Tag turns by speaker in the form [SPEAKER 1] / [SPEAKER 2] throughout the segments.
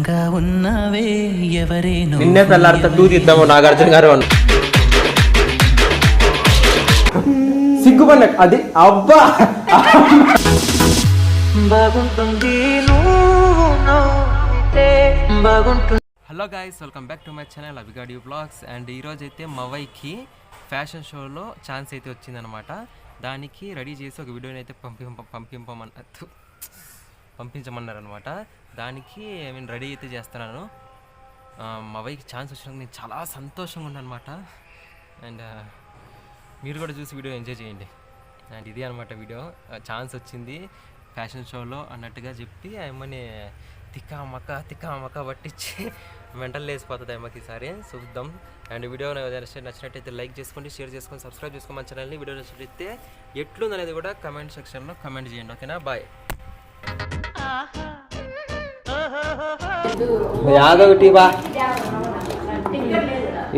[SPEAKER 1] అందంగా ఉన్నవే ఎవరేనో
[SPEAKER 2] నిన్నే పెళ్ళాడితే టూ తీద్దాము నాగార్జున గారు అని సిగ్గుపడినట్టు అది అబ్బా
[SPEAKER 1] బాగుంటుంది బాగుంటుంది.
[SPEAKER 2] Hello guys, welcome back to my channel అభిగాడి వ్లాగ్స్. అండ్ ఈరోజు అయితే మవైకి ఫ్యాషన్ షోలో ఛాన్స్ అయితే వచ్చిందనమాట. దానికి రెడీ చేసి ఒక వీడియోని అయితే పంపించమన్నారనమాట. దానికి నేను రెడీ అయితే చేస్తున్నాను. మవైకి ఛాన్స్ వచ్చినందుకు నేను చాలా సంతోషంగా ఉన్నానమాట. అండ్ మీరు కూడా చూసి వీడియో ఎంజాయ్ చేయండి. అండ్ ఇది అనమాట వీడియో. ఛాన్స్ వచ్చింది ఫ్యాషన్ షోలో అన్నట్టుగా చెప్పి అమ్మని తిక్కామక్క పట్టించి మెంటల్ లేసిపోతుంది అమ్మకి. ఈసారి చూద్దాం. అండ్ వీడియో నచ్చినట్టయితే లైక్ చేసుకోండి, షేర్ చేసుకొని, సబ్స్క్రైబ్ చేసుకోమని మన ఛానల్ని. వీడియో నచ్చినట్టయితే ఎట్లుందనేది కూడా కమెంట్ సెక్షన్లో కమెంట్ చేయండి, ఓకేనా? బాయ్. యాదొకటి బా,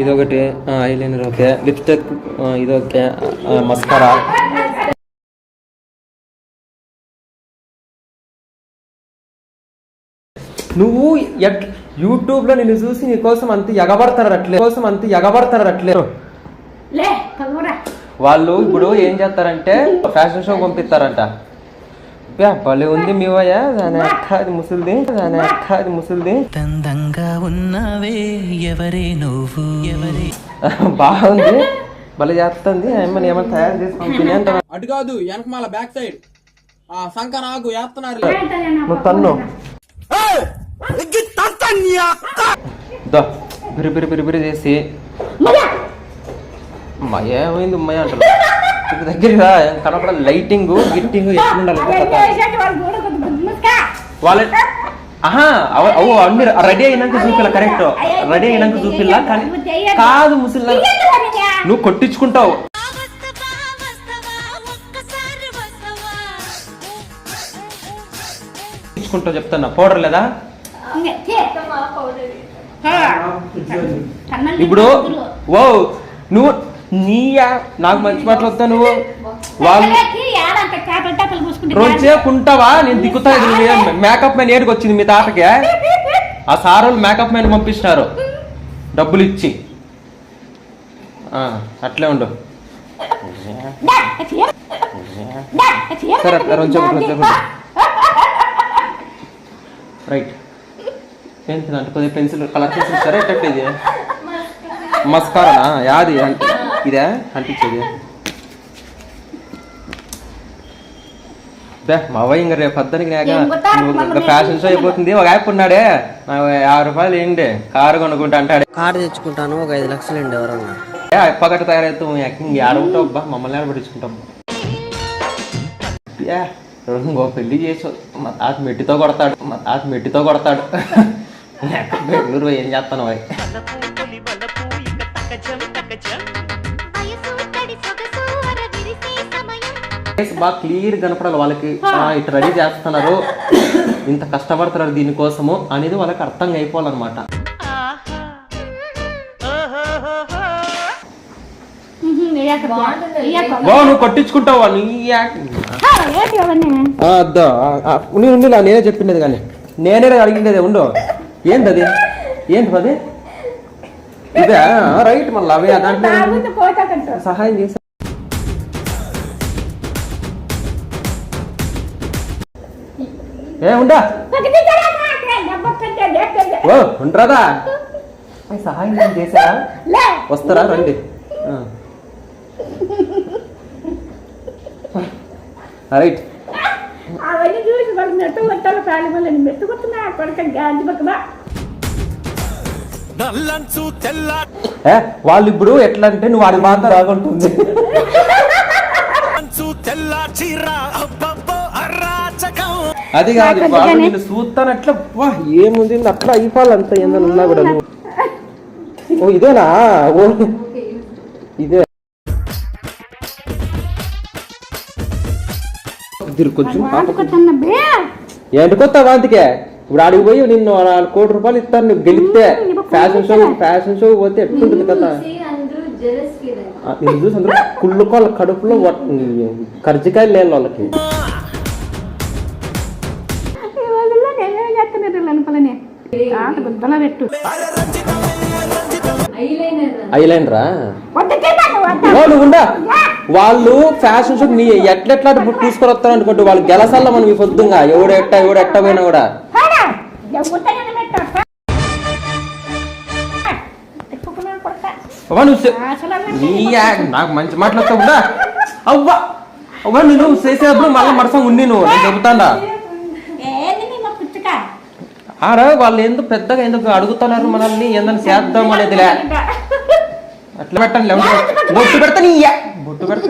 [SPEAKER 2] ఇదొకటి ఐలైనర్, ఓకే. లిప్స్టిక్ ఇదొకే, మస్కారా. నువ్వు యూట్యూబ్లో నిన్ను చూసి నీ కోసం అంత ఎగబడతారు అట్లే వాళ్ళు. ఇప్పుడు ఏం చేస్తారంటే ఫ్యాషన్ షో పంపిస్తారంట. భలే ఉంది మీవయ్య, దాని ముసుల్ది
[SPEAKER 1] అందంగా ఉన్నవే ఎవరే నువ్వు ఎవరే
[SPEAKER 2] బాగుంది, భలే చేస్తుంది. ఏమన్నా ఏమన్నా తయారు చేసి పంపిణీ అంట.
[SPEAKER 3] అటు కాదు, వెనకమాల బ్యాక్ సైడ్ సంక నాకు వేస్తున్నారు.
[SPEAKER 2] నువ్వు తన్ను బిరి చేసి ఏమైంది ఉమ్మయ్య అంటారు. దగ్గర కనపడ లైటింగ్ గిట్టింగ్ ఎట్లుండాలి వాళ్ళ. అవు అన్ని రెడీ అయినాక చూపిల్లా, కరెక్ట్. రెడీ అయినాక చూపిల్లా, కానీ కాదు ముసలి నువ్వు కొట్టించుకుంటావు. చెప్తున్నా పౌడర్ లేదా ఇప్పుడు? ఓ నువ్వు నాకు మంచి మాటలు వస్తా. నువ్వు వాళ్ళు రోజేపుంటావా? నేను దిక్కుతా. మేకప్ మ్యాన్ ఏడికి వచ్చింది మీ తాతకి. ఆ సార్ వాళ్ళు మేకప్ మ్యాన్ పంపిస్తున్నారు డబ్బులు ఇచ్చి. అట్లే ఉండు సరే. రోజు రైట్. పెన్సిల్ అంటే కొద్దిగా పెన్సిల్ కలర్ పెన్సిల్ సరే. ఎట్ట ఇది మస్కారానా? యాది ఇదే అంటించేది. మావ ఇంక రేపు పద్దనికి ఇంకా ఫ్యాషన్ షో అయిపోతుంది. ఒక యాప్ ఉన్నాడే, 50 రూపాయలు ఏంటి కారు కొనుక్కుంటా అంటాడే.
[SPEAKER 4] కారు తెచ్చుకుంటాను, ఒక 5 లక్షలు అండి. ఎవరన్నా
[SPEAKER 2] అప్పగట్ట తయారవుతాం. ఆడుకుంటావు అబ్బా, మమ్మల్ని ఆడబట్టించుకుంటాం. ఇంకో పెళ్లి చేసి మా తాత మెట్టితో కొడతాడు. బెంగళూరు ఏం చేస్తాను అవి బాగా క్లియర్ కనపడాలి వాళ్ళకి. ఇటు రెడీ చేస్తున్నారు, ఇంత కష్టపడుతున్నారు దీనికోసము అనేది వాళ్ళకి అర్థం అయిపోవాలన్నమాట. నువ్వు కొట్టించుకుంటావా? నేనే చెప్పిండేది, కానీ నేనే అడిగిండేది. ఉండు, ఏంటది? అది ఇదే రైట్. మళ్ళీ అవే దాంట్లో సహాయం చేసా. ఉండా ఉంటారా? సహాయం చేసారా? వస్తారా? రండి. రైట్. వాళ్ళు ఇప్పుడు ఎట్లా అంటే నువ్వు వాడి బాధ రాకుంటుంది. అది కాదు, వాళ్ళు నేను చూస్తాను అట్లా. ఏముంది అట్లా అయిపోవాలి అంత ఏందని ఉన్నా కూడా. నువ్వు ఓ ఇదేనా? ఓ ఇదే కొంచెం ఏంటి కొత్త వాంతికే. ఇప్పుడు ఆడికి పోయి నిన్ను 4 కోట్ల రూపాయలు ఇస్తాను నువ్వు గెలిస్తే. ఫ్యాషన్ షో పోతే ఎట్లుంటుంది కదా. నేను చూసి అందరూ కుళ్ళుకోళ్ళ కడుపులో కర్జికాయలు లేని వాళ్ళకి. ఐలైనరా నువ్వు ఉండా. వాళ్ళు ఫ్యాషన్ షో నీ ఎట్లెట్లా తీసుకొని వస్తారు అనుకుంటూ వాళ్ళు గెలసల్లా మనం ఈ పొద్దుగా ఎవడెట్ట పోయినా కూడా నాకు మంచి మాట్లాడుతా అవ్వా అవ్వ నువ్వు చేసేటప్పుడు మళ్ళీ మరసం ఉండి నువ్వు నేను చెబుతాడా ఆరా వాళ్ళు ఎందుకు పెద్దగా ఎందుకు అడుగుతున్నారు మనల్ని ఏందని చేద్దాం అనేదిలే అట్లా పెట్టండి బొట్టు పెడతా నీ బొట్టు పెడతా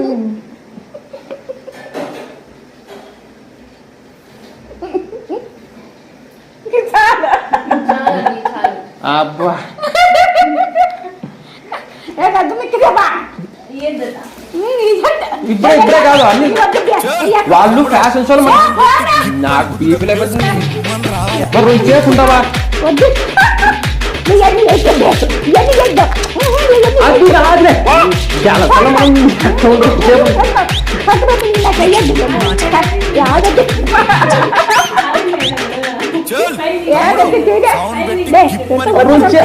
[SPEAKER 2] అబ్బా ఇప్పుడే కాదు అన్ని వాళ్ళు ఫ్యాషన్ షోలు నాకు బీపీలు ఎవరు చేసుకుంటావా అది రాదులే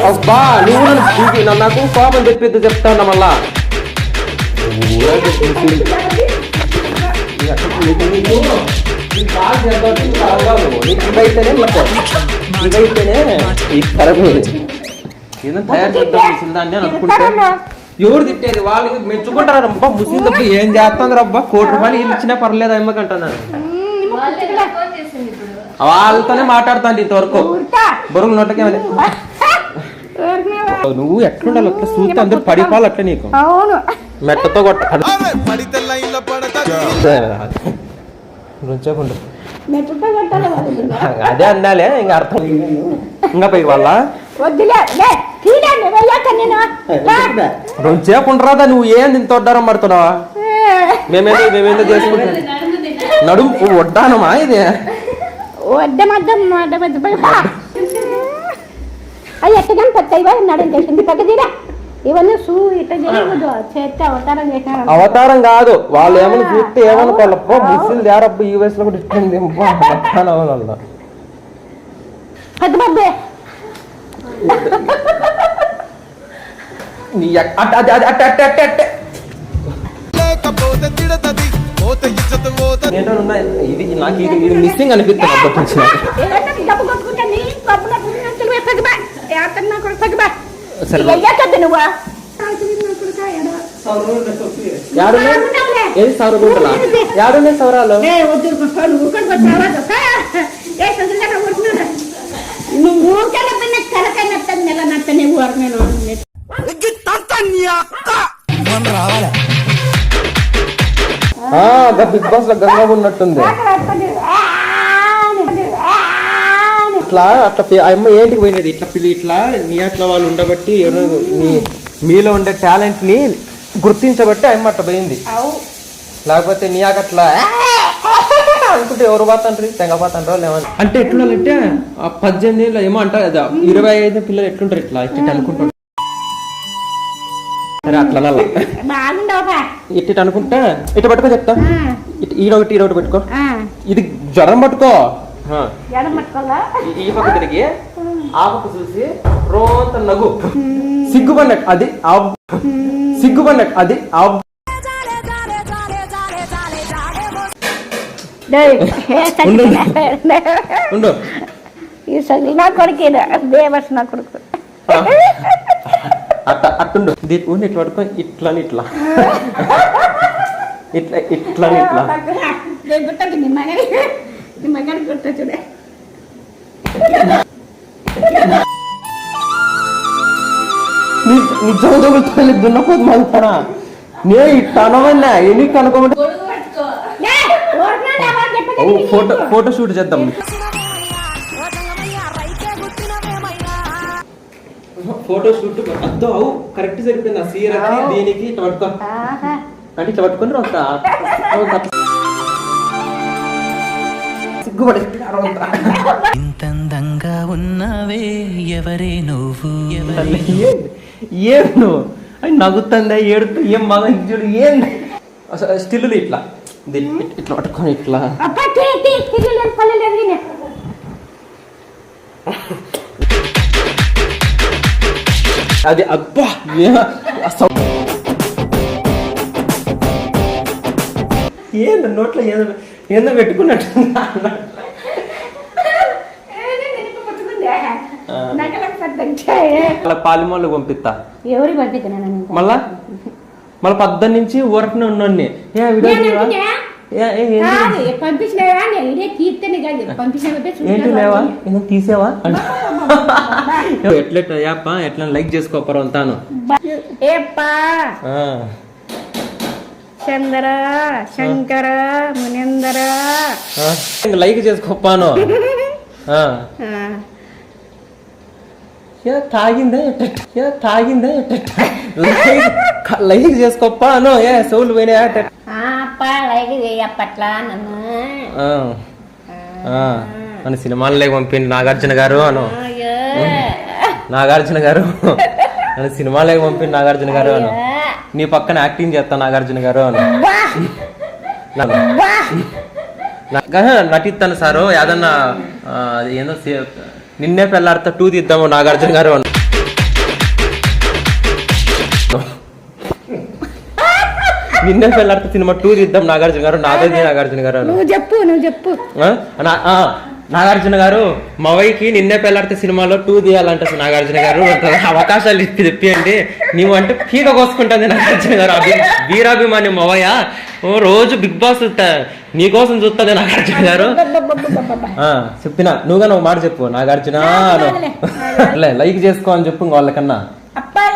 [SPEAKER 2] అబ్బా నువ్వు నాకు కోపం చెప్పేది చెప్తాను మళ్ళా తయారు చేద్దాం అనుకుంటా ఎవరు తిట్టేది వాళ్ళకి మెచ్చుకుంటారు అబ్బా ముస్లిం తప్ప ఏం చేస్తుంది రబ్బా ₹1 వీళ్ళు ఇచ్చినా పర్లేదు అమ్మకంటున్నారు వాళ్ళతోనే మాట్లాడుతాను ఇంతవరకు బొరుగులు నోటకే నువ్వు ఎట్లుండాలి అట్లా చూస్తే అందరూ పడిపోవాలి అట్లా నీకు మెట్టతో కొట్ట అదే అన్నాలే ఇంకా అర్థం ఇంకా పై వాళ్ళ రెండుసేపు ఉండరాదా నువ్వు ఏం ఇంత వడ్డారం పడుతున్నావా మేమేందో చేసుకుంటాం నడుము వడ్డానమా ఇది
[SPEAKER 5] అది ఎట్టగా కొత్తగా నడుము చేసింది పక్కదిరా ఇవన్నీ
[SPEAKER 2] అవతారం కాదు వాళ్ళు ఏమైనా చూస్తే ఏమనుకోవాలప్ప ముస్లిం దేరబ్బ ఈ వయసులో కూడా ఇస్తుంది ఇది నాకు ఇది మిస్సింగ్ అనిపిస్తుంది ఏది సౌరగుంటలా యాడునే సౌరాలు బిగ్ బాస్ లో గంగా ఉన్నట్టుంది ఇట్లా అట్లా అమ్మ ఏంటికి పోయినది ఇట్లా పిల్లి ఇట్లా నీ అట్లా వాళ్ళు ఉండబట్టి మీలో ఉండే టాలెంట్ ని గుర్తించబట్టి అమ్మ అట్లా పోయింది లేకపోతే నీ అట్లా అనుకుంటే ఎవరు పోతాండ్రి తెగ పోతాండ్రో లేవని అంటే ఎట్లుండాలంటే 18 ఏళ్ళు ఏమో అంటారు కదా 25 పిల్లలు ఎట్లుంటారు ఇట్లా ఇట్లా అనుకుంటారు సరే అట్లా ఇట్ట అనుకుంటా ఇట్లా పట్టుకో చెప్తా ఈడొకటి పెట్టుకో ఇది జ్వరం పట్టుకో ఈ పక్క తిరిగి ఆ పక్క చూసి రోంత నగు సిగ్గుపడినట్టు అది సిగ్గుపడినట్టు అది ఉండు
[SPEAKER 5] నా కొడుకు దేవర్స్ నా కొడుకు
[SPEAKER 2] అట్టుండు ఇట్లా పట్టుకో ఇట్లా ఇట్లా ఇట్లా ఇట్లా ఇట్లా నిజంగా దున్నపోతు మలుతానా నేను ఇట్లా అనవన్నా ఎన్ని అనుకోమంటే ఫోటో షూట్ చేద్దాం ఫోటో షూట్ అద్దో అవు కరెక్ట్ సరిపోయింది ఆ సీరకి దీనికి ఇట్లా పట్టుకో అంటే ఇట్లా పట్టుకొని సిగ్గుపడి
[SPEAKER 1] ఇంతందంగా ఉన్నావే ఎవరే నువ్వు
[SPEAKER 2] ఏం నువ్వు అని నవ్వుతుందా ఏడుతూ ఏం మగ చూడు ఏం స్టిల్ ఇట్లా ఇట్లా పట్టుకొని ఇట్లా అది అబ్బా ఏందో నోట్లో ఏందో పెట్టుకున్నట్టు పాలిమోళ్ళు పంపిస్తా
[SPEAKER 5] ఎవరికి పంపిస్తున్నాను
[SPEAKER 2] మళ్ళా 18 నుంచి ఊరకనే ఉన్నోన్ని
[SPEAKER 5] పంపించినావా ఇదే కీర్తని కాదు పంపించిన
[SPEAKER 2] ఏంటి లేవా ఏదో తీసేవా ఎట్లా లైక్ చేసుకోపరు అంతాను
[SPEAKER 5] ఏప్పా చందర శంకర మునేందర
[SPEAKER 2] లైక్ చేసుకోపాను తాగిందే లైక్ చేసుకోపాను సౌలు పోయినా
[SPEAKER 5] లైక్ చేయప్పట్లా నన్ను
[SPEAKER 2] మన సినిమాల్లో పంపింది నాగార్జున గారు అను నాగార్జున గారు నన్ను సినిమాలోకి పంపింది నాగార్జున గారు అను నీ పక్కన యాక్టింగ్ చేస్తా నాగార్జున గారు అను నటిస్తాను సారు ఏదన్నా ఏందో నిన్నే పెళ్ళాడితే 2 తీద్దాము నాగార్జున గారు అను నిన్నే పెళ్ళాడితే సినిమా 2 తీద్దాం నాగార్జున గారు నాదే నాగార్జున గారు
[SPEAKER 5] నువ్వు చెప్పు
[SPEAKER 2] నాగార్జున గారు మవైకి నిన్నే పెళ్ళాడితే సినిమాలో 2 తీయాలంటే నాగార్జున గారు అవకాశాలు తెప్పియండి నీవు అంటే పీక కోసుకుంటుంది నాగార్జున గారు వీరాభిమాని మవయ్య రోజు బిగ్ బాస్ నీకోసం చూస్తుంది నాగార్జున గారు చెప్పినా నువ్వుగా నువ్వు మాట చెప్పు నాగార్జున లైక్ చేసుకో అని చెప్పు వాళ్ళకన్నా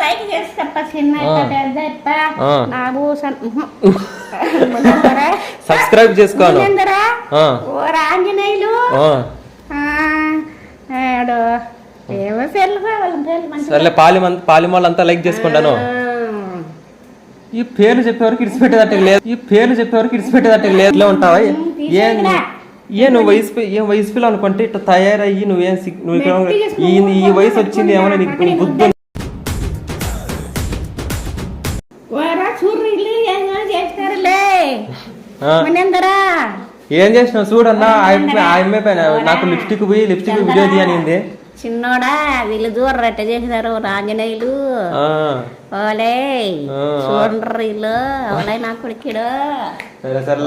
[SPEAKER 5] లైక్
[SPEAKER 2] సబ్స్క్రైబ్ చేసుకోను
[SPEAKER 5] ఆంజనేయులు
[SPEAKER 2] సర్లే పాలిమోళ్ళంతా లైక్ చేసుకుంటాను ఈ పేర్లు చెప్పేవరకు ఇడిచిపెట్టేదట్టు లేదు లేదు ఉంటావా నువ్వు వయసు పిల్ల అనుకుంటే ఇట్లా తయారయ్యి నువ్వు ఈ వయసు వచ్చింది ఏమైనా నీకు బుద్ధి ఏం చేసినావు చూడన్నా ఆయమ్మే పైన నాకు లిప్స్టిక్ వీడియో తీయనింది
[SPEAKER 5] చిన్నోడా వీళ్ళు దూరం రెట్ట చేసినారు ఆంజనేయులు ఓలే చూడండి వీళ్ళు ఓలే నా కొడుకుడు
[SPEAKER 2] సరే